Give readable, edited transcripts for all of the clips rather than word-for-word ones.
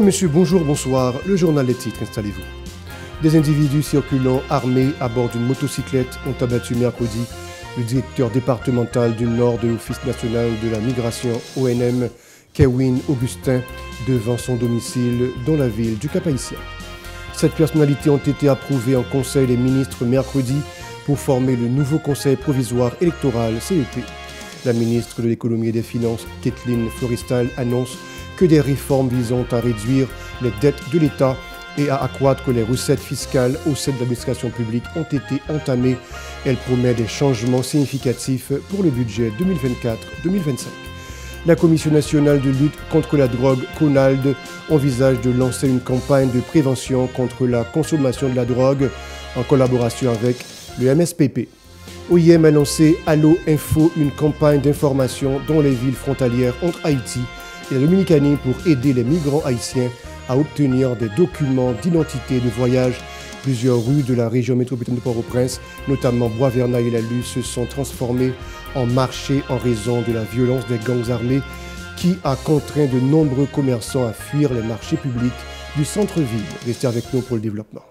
Monsieur, bonjour, bonsoir. Le journal des titres, installez-vous. Des individus circulant armés à bord d'une motocyclette ont abattu mercredi le directeur départemental du Nord de l'Office national de la migration ONM, Kewin Augustin, devant son domicile dans la ville du Cap-Haïtien. Cette personnalité ont été approuvées en Conseil des ministres mercredi pour former le nouveau Conseil provisoire électoral CEP. La ministre de l'Économie et des Finances, Kathleen Floristal, annonce que des réformes visant à réduire les dettes de l'État et à accroître les recettes fiscales au sein de l'administration publique ont été entamées. Elle promet des changements significatifs pour le budget 2024-2025. La Commission nationale de lutte contre la drogue, CONALD, envisage de lancer une campagne de prévention contre la consommation de la drogue en collaboration avec le MSPP. OIM a lancé Allo Info, une campagne d'information dans les villes frontalières entre Haïti et la Dominicanie pour aider les migrants haïtiens à obtenir des documents d'identité de voyage. Plusieurs rues de la région métropolitaine de Port-au-Prince, notamment Bois-Vernal et la Luz, se sont transformées en marché en raison de la violence des gangs armés qui a contraint de nombreux commerçants à fuir les marchés publics du centre-ville. Restez avec nous pour le développement.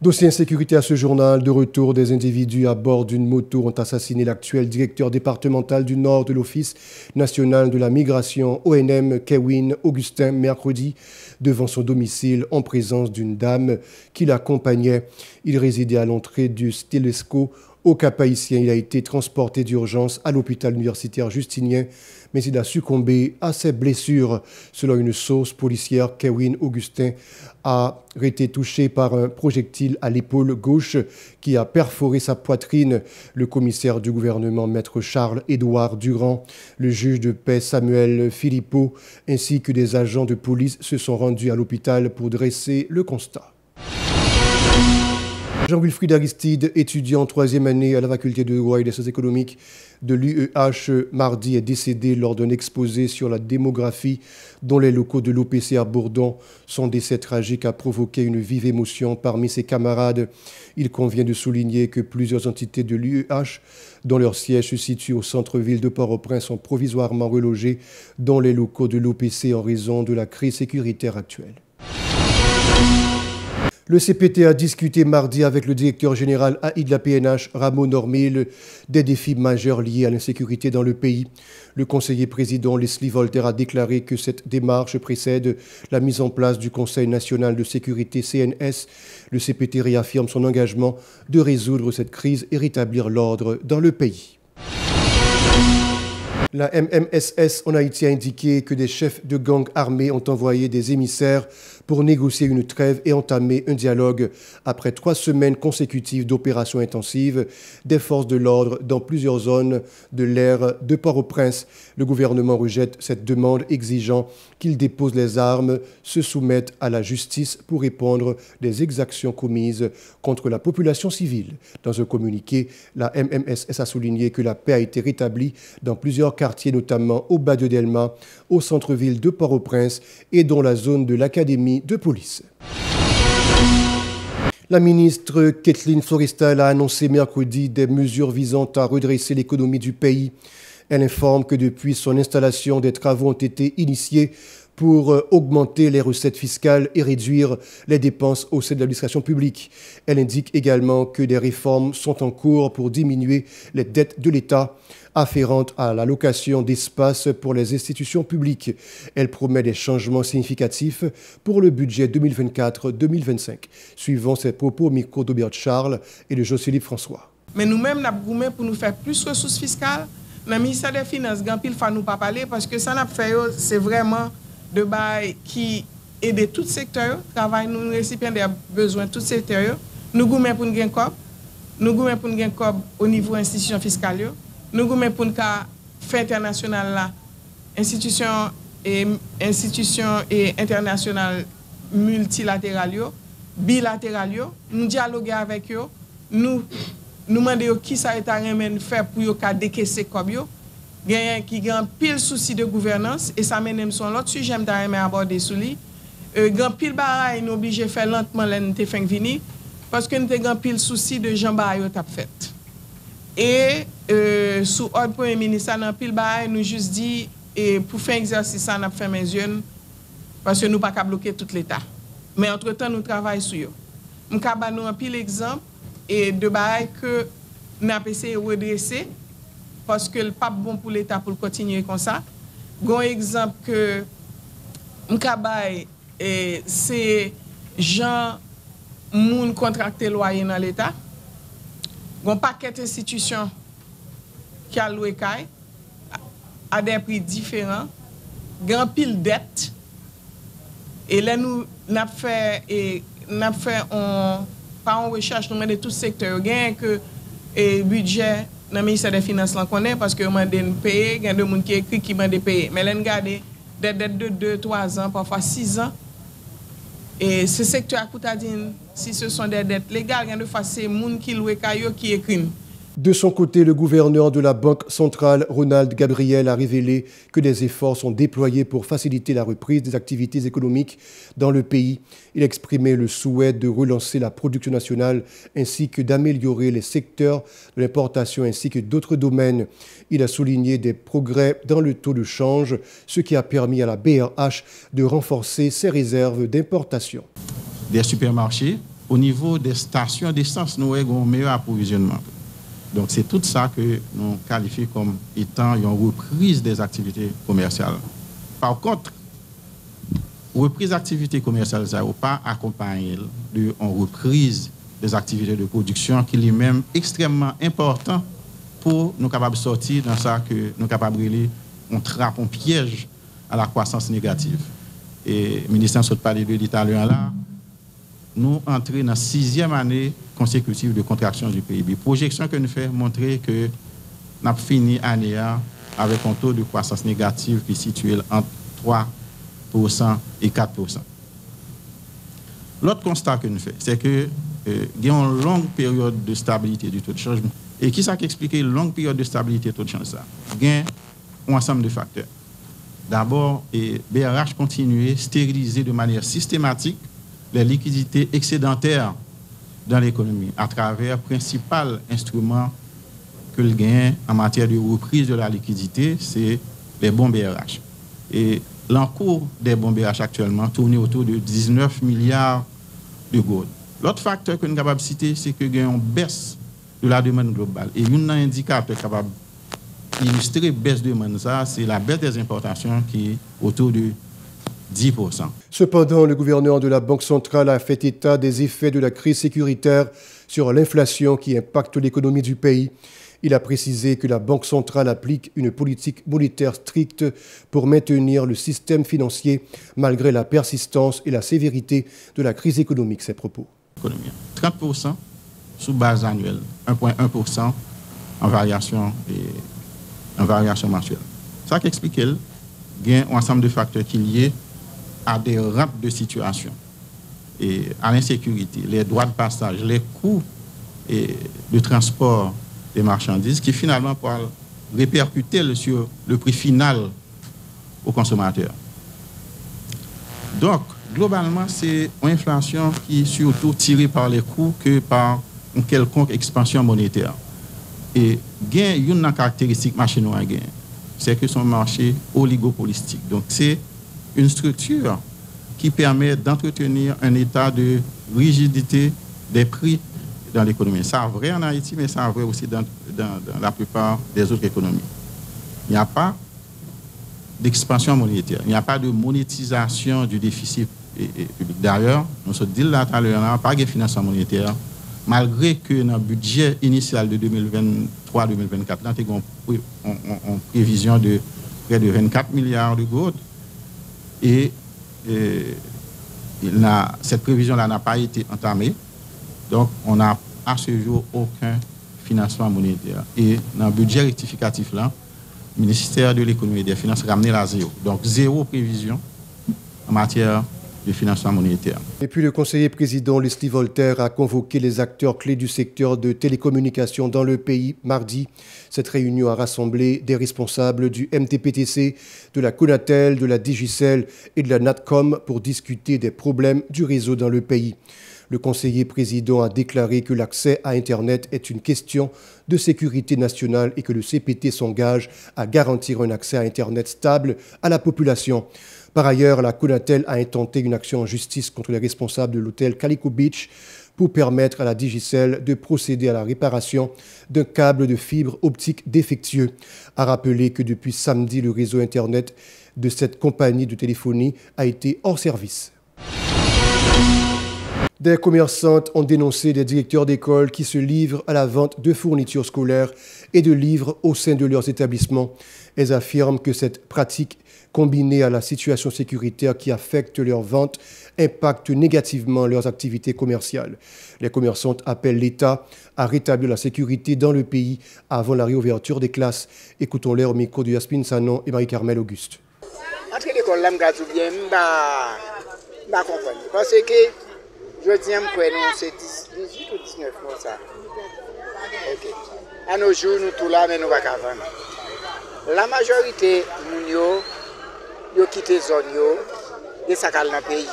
Dossier insécurité à ce journal. De retour, des individus à bord d'une moto ont assassiné l'actuel directeur départemental du Nord de l'Office national de la migration ONM, Kewin Augustin, mercredi, devant son domicile en présence d'une dame qui l'accompagnait. Il résidait à l'entrée du Stelesco au Cap-Haïtien. Il a été transporté d'urgence à l'hôpital universitaire Justinien, mais il a succombé à ses blessures. Selon une source policière, Kewin Augustin a été touché par un projectile à l'épaule gauche qui a perforé sa poitrine. Le commissaire du gouvernement, maître Charles-Édouard Durand, le juge de paix Samuel Philippot, ainsi que des agents de police se sont rendus à l'hôpital pour dresser le constat. Jean-Wilfried Aristide, étudiant en troisième année à la faculté de droit et des sciences économiques de l'UEH, mardi est décédé lors d'un exposé sur la démographie dont les locaux de l'OPC à Bourdon. Son décès tragique a provoqué une vive émotion parmi ses camarades. Il convient de souligner que plusieurs entités de l'UEH, dont leur siège se situe au centre-ville de Port-au-Prince, sont provisoirement relogées dans les locaux de l'OPC en raison de la crise sécuritaire actuelle. Le CPT a discuté mardi avec le directeur général AI de la PNH, Ramon Normil, des défis majeurs liés à l'insécurité dans le pays. Le conseiller président Leslie Voltaire a déclaré que cette démarche précède la mise en place du Conseil national de sécurité CNS. Le CPT réaffirme son engagement de résoudre cette crise et rétablir l'ordre dans le pays. La MMSS en Haïti a indiqué que des chefs de gangs armés ont envoyé des émissaires pour négocier une trêve et entamer un dialogue. Après 3 semaines consécutives d'opérations intensives des forces de l'ordre dans plusieurs zones de l'aire de Port-au-Prince, le gouvernement rejette cette demande exigeant qu'ils déposent les armes, se soumettent à la justice pour répondre des exactions commises contre la population civile. Dans un communiqué, la MMSS a souligné que la paix a été rétablie dans plusieurs quartiers, notamment au Bas de Delma, au centre-ville de Port-au-Prince et dans la zone de l'académie de police. La ministre Kathleen Floristal a annoncé mercredi des mesures visant à redresser l'économie du pays. Elle informe que depuis son installation, des travaux ont été initiés pour augmenter les recettes fiscales et réduire les dépenses au sein de l'administration publique. Elle indique également que des réformes sont en cours pour diminuer les dettes de l'État afférentes à l'allocation d'espace pour les institutions publiques. Elle promet des changements significatifs pour le budget 2024-2025. Suivant ses propos au micro d'Aubert Charles et de Jocelyne François. Mais nous-mêmes, nous avons goumé pour nous faire plus de ressources fiscales. Dans le ministère des Finances, il ne faut nous pas parler parce que ça n'a fait, c'est vraiment de bail qui aide tout secteur, travail nous récipiendaires besoin tout secteur. Nous goumé pour nous gagner cob, nous goumé pour nous gagner cob au niveau institution fiscale, nous goumé pour nous faire international là, institution et internationale multilatérale, bilatérale, nous dialoguer avec eux, nous demandons qui ça est à faire pour yo décaisser cob yo. Qui a un pile souci de gouvernance et ça mène son l'autre sujet j'aime aborder sous lui grand pile baraille nous obligé de faire lentement l'NT fin vini parce que nous avons un pile souci de Jean Bayo t'a fait et sous ordre premier ministre dans pile baraille nous juste dit et pour faire exercice ça n'a fait mes yeux parce que nous pas qu'à bloquer tout l'État. Mais entre-temps, nous travaillons sur eux. Nous avons un pile exemple et de bagaille que nous avons essayé de redresser parce que le pas bon pour l'État pour continuer comme ça. Un exemple que nous avons c'est gens moun contracté loyer dans l'État. Un paquet d'institutions qui a loué à des prix différents, grand pile dette. Et là, nous avons fait pas en recherche dans tous les secteurs. Il y a que le budget dans le ministère des Finances l'en connaît parce que nous demandons de payer, il y a des gens qui écrivent qui demandent de payer. Mais là, nous regardons des dettes de 2, 3 ans, parfois 6 ans. Et ce secteur à Koutadine, si ce sont des dettes légales, il y a des fois c'est les gens qui louent qui écrivent. De son côté, le gouverneur de la Banque centrale, Ronald Gabriel, a révélé que des efforts sont déployés pour faciliter la reprise des activités économiques dans le pays. Il a exprimé le souhait de relancer la production nationale ainsi que d'améliorer les secteurs de l'importation ainsi que d'autres domaines. Il a souligné des progrès dans le taux de change, ce qui a permis à la BRH de renforcer ses réserves d'importation. Des supermarchés, au niveau des stations d'essence, nous avons un meilleur approvisionnement. Donc, c'est tout ça que nous qualifions comme étant une reprise des activités commerciales. Par contre, reprise des activités commerciales, ça n'a pas accompagné d'une reprise des activités de production qui est même extrêmement important pour nous capables de sortir dans ça que nous capables de on trappe, on piège à la croissance négative. Et le ministère saute parler de l'italien là, nous entrons dans la 6e année consécutive de contraction du PIB. Projection que nous faisons montrer que nous avons fini l'année avec un taux de croissance négative qui est situé entre 3% et 4%. L'autre constat que nous faisons, c'est que il y a une longue période de stabilité du taux de change. Et qui ça qui explique une longue période de stabilité du taux de change ça? Il y a un ensemble de facteurs. D'abord, BRH continue à stériliser de manière systématique les liquidités excédentaires dans l'économie à travers le principal instrument que le gain en matière de reprise de la liquidité, c'est les bons BRH. Et l'encours des bons BRH actuellement tourne autour de 19 milliards de gourdes. L'autre facteur que nous sommes capables de citer, c'est que nous avons une baisse de la demande globale. Et un indicateur capable d'illustrer la baisse de demande, c'est la baisse des importations qui est autour de 10%. Cependant, le gouverneur de la Banque centrale a fait état des effets de la crise sécuritaire sur l'inflation qui impacte l'économie du pays. Il a précisé que la Banque centrale applique une politique monétaire stricte pour maintenir le système financier malgré la persistance et la sévérité de la crise économique. Ses propos. 30% sous base annuelle, 1,1% en variation mensuelle. Ça qui explique qu'il y a un ensemble de facteurs qui sont liés à des rampes de situation et à l'insécurité, les droits de passage, les coûts de transport des marchandises qui finalement peuvent répercuter sur le prix final au consommateur. Donc, globalement, c'est une inflation qui est surtout tirée par les coûts que par une quelconque expansion monétaire. Et il y a une caractéristique marché noir, c'est que son marché oligopolistique. Donc, c'est une structure qui permet d'entretenir un état de rigidité des prix dans l'économie. Ça est vrai en Haïti, mais ça est vrai aussi dans la plupart des autres économies. Il n'y a pas d'expansion monétaire, il n'y a pas de monétisation du déficit public. D'ailleurs, nous sommes dit là tout à l'heure, pas de financement monétaire, malgré que dans le budget initial de 2023-2024, nous avons une prévision de près de 24 milliards de gourdes. Et cette prévision-là n'a pas été entamée. Donc, on n'a à ce jour aucun financement monétaire. Et dans le budget rectificatif, là, le ministère de l'économie et des finances ramené à zéro. Donc, zéro prévision en matière de financement monétaire. Et puis le conseiller président Leslie Voltaire a convoqué les acteurs clés du secteur de télécommunications dans le pays mardi. Cette réunion a rassemblé des responsables du MTPTC, de la Conatel, de la Digicel et de la Natcom pour discuter des problèmes du réseau dans le pays. Le conseiller président a déclaré que l'accès à Internet est une question de sécurité nationale et que le CPT s'engage à garantir un accès à Internet stable à la population. Par ailleurs, la Conatel a intenté une action en justice contre les responsables de l'hôtel Calico Beach pour permettre à la Digicel de procéder à la réparation d'un câble de fibre optique défectueux. A rappelé que depuis samedi, le réseau Internet de cette compagnie de téléphonie a été hors service. Des commerçantes ont dénoncé des directeurs d'école qui se livrent à la vente de fournitures scolaires et de livres au sein de leurs établissements. Elles affirment que cette pratique, combinée à la situation sécuritaire qui affecte leurs ventes, impacte négativement leurs activités commerciales. Les commerçantes appellent l'État à rétablir la sécurité dans le pays avant la réouverture des classes. Écoutons-les au micro de Yasmine Sanon et Marie-Carmel Auguste. Entre l'école, je ne comprends pas. Parce que je tiens que c'est 18 ou 19 mois ça. Okay. À nos jours, nous tous là, mais nous ne pouvons pas vendre. La majorité, nous ont quitté la zone, des sacs dans le pays,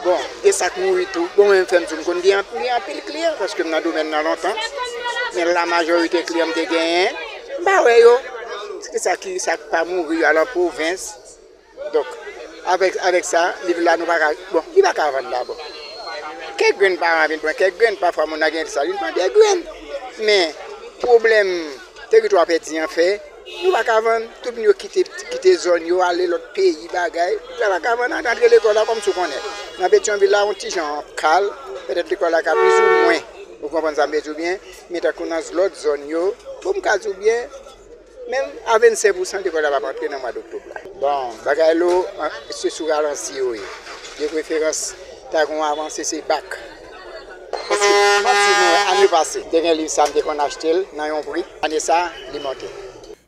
bon, des sacs mouillés tout. Bon, même fait, nous connaissons un pile client parce que nous avons domaine longtemps. Mais la majorité des clients qui gagnent, bah ouais, c'est qui ça pas mourir à la province. Donc, avec ça, il va nous bon, il va pas vendre là-bas. Quelques graines par an, quelques graines parfois mon agent ça, il prend des graines. Mais problème territoire petit en fait, nous va pas vendre, tout nous quitter zone yo aller l'autre pays bagaille, ça va pas vendre dans l'école là comme tout connaît. Dans Pétionville là on petit gens calme, peut-être l'école là plus ou moins. Vous comprenez ça bien, mais dans l'autre zone yo, pour me caser bien même à 25% de l'école va rentrer dans le mois d'octobre. Bon, bagaille là c'est sous ralenti yo. De préférence t'as qu'on avancer c'est bac. Parce que quand l'année passée, dernier livre samedi qu'on a acheté dans un prix, année ça, il monte.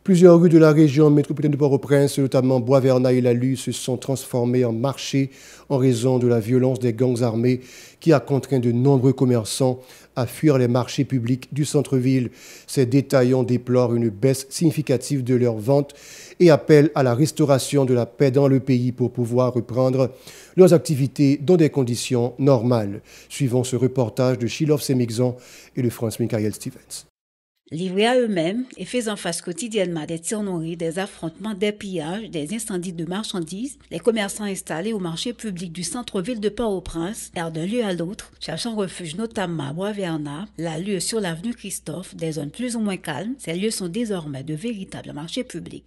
Plusieurs rues de la région métropolitaine de Port-au-Prince, notamment Bois-Vernat et La Lue, se sont transformées en marché en raison de la violence des gangs armés qui a contraint de nombreux commerçants à fuir les marchés publics du centre-ville. Ces détaillants déplorent une baisse significative de leurs ventes et appellent à la restauration de la paix dans le pays pour pouvoir reprendre leurs activités dans des conditions normales. Suivons ce reportage de Shiloh Semixon et de France Michael Stevens. Livrés à eux-mêmes et faisant face quotidiennement à des tirs-nourris, des affrontements, des pillages, des incendies de marchandises, les commerçants installés au marché public du centre-ville de Port-au-Prince errent d'un lieu à l'autre, cherchant refuge notamment à Bois-Vernat, La Lue sur l'avenue Christophe, des zones plus ou moins calmes. Ces lieux sont désormais de véritables marchés publics.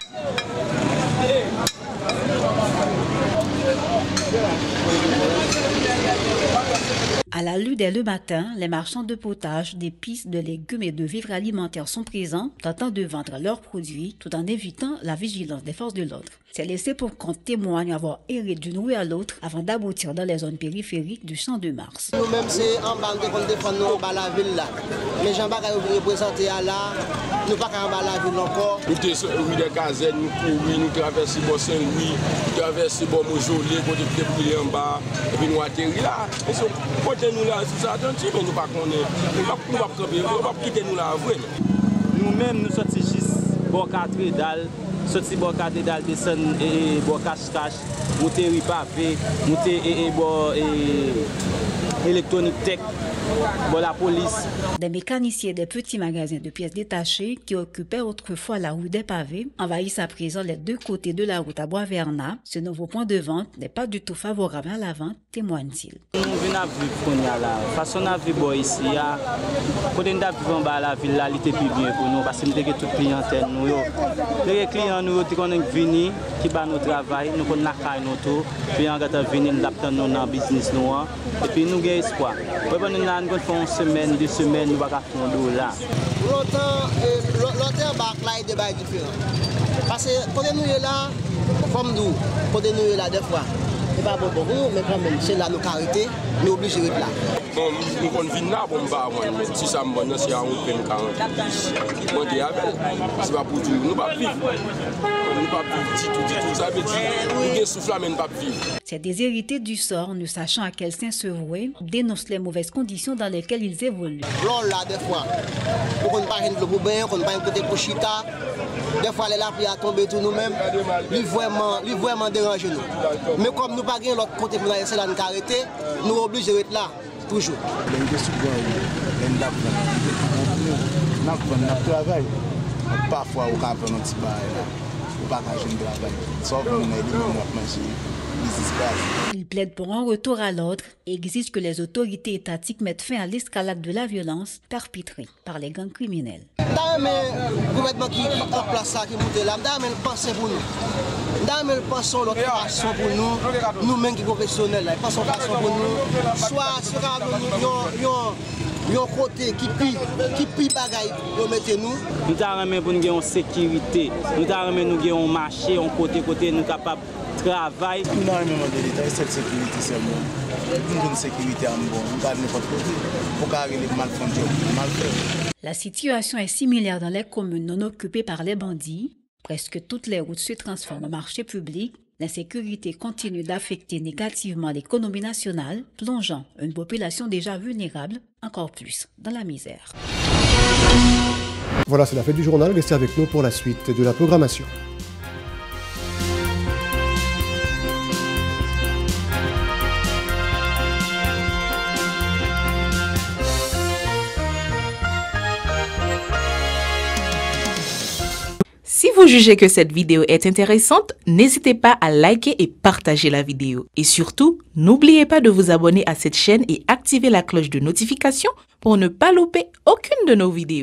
À La Lue dès le matin, les marchands de potage, d'épices, de légumes et de vivres alimentaires sont présents, tentant de vendre leurs produits tout en évitant la vigilance des forces de l'ordre. C'est laissé pour compte témoigne avoir erré d'une rue à l'autre avant d'aboutir dans les zones périphériques du Champ de Mars. Nous-mêmes, c'est en bas de défendre nous dans la ville là. Mais Jean-Baptiste a représenté à là, nous pas en bas la ville encore. Nous sommes des casernes, nous courons, nous traversons bon Saint-Louis, nous traversons bon Mojolé, pour débrouiller en bas, et puis nous atterrir là. Nous là, c'est ça, mais nous ne pas camper, nous ne pas quitter nous là. Nous-mêmes, nous sortis juste bon cathédrale, sortis bon cathédrale, descendre et bon cache-cache, monter ripavé, monter et bon électronique tech, bon la police. Des mécaniciens des petits magasins de pièces détachées qui occupaient autrefois la rue des Pavés envahissent à présent les deux côtés de la route à Bois-Vernat. Ce nouveau point de vente n'est pas du tout favorable à la vente, témoigne-t-il. Nous venons à vivre là. Façon à vivre ici, quand on a vivre en bas la ville là, il était plus bien pour nous parce que nous avons toute clientèle nous. Les clients nous qui sont venus qui bat notre travail, nous connaissons la nous tout, puis on va venir nous dans business nous et puis nous avons espoir. Nous avons une semaine, 2 semaines, nous allons faire là. L'autre bac là est différent. Parce que quand nous sommes là, comme nous, quand nous sommes là des fois, ce n'est pas bon pour nous, mais quand même, c'est là nos caractéristiques, nous sommes obligés d'être là. Bon, nous venons là pour me si ça me donne, c'est à 40. Moi, je c'est pas pour tout, nous ne pas vivre. Nous ne pas vivre, tout ça veut dire, nous souffle mais nous pas vivre. Ces déshérités du sort, ne sachant à quel sein se vouer, dénoncent les mauvaises conditions dans lesquelles ils évoluent. Là, des fois, pour ne pas être pour bien, pour ne pas être pour chita, des fois, les lapis à tomber tout nous-mêmes, ils vraiment dérangent nous. Mais comme nous ne pas l'autre côté pour nous essayer de nous arrêter, nous sommes obligés d'être là, toujours. Nous travaillons. Parfois, on peut faire un petit bail. pas un jeune travail. Sauf que nous avons manger. Il plaide pour un retour à l'ordre et exige que les autorités étatiques mettent fin à l'escalade de la violence perpétrée par les gangs criminels. Le gouvernement qui est en place, qui monte là, nous pensons pour nous. Nous pensons l'autre façon pour nous, nous-mêmes qui sommes professionnels, nous pensons façon pour nous. Soit il y a un côté qui pille bagaille pour mettre nous. Nous avons pour nous en sécurité, nous avons un marché, un côté, nous sommes capables de travailler. Nous avons de l'État, cette sécurité seulement. Nous avons une sécurité en bon, nous avons n'importe côté. Pour carrer les mal fait. La situation est similaire dans les communes non occupées par les bandits. Presque toutes les routes se transforment en marché public. L'insécurité continue d'affecter négativement l'économie nationale, plongeant une population déjà vulnérable encore plus dans la misère. Voilà, c'est la fin du journal. Restez avec nous pour la suite de la programmation. Si vous jugez que cette vidéo est intéressante, n'hésitez pas à liker et partager la vidéo. Et surtout, n'oubliez pas de vous abonner à cette chaîne et activer la cloche de notification pour ne pas louper aucune de nos vidéos.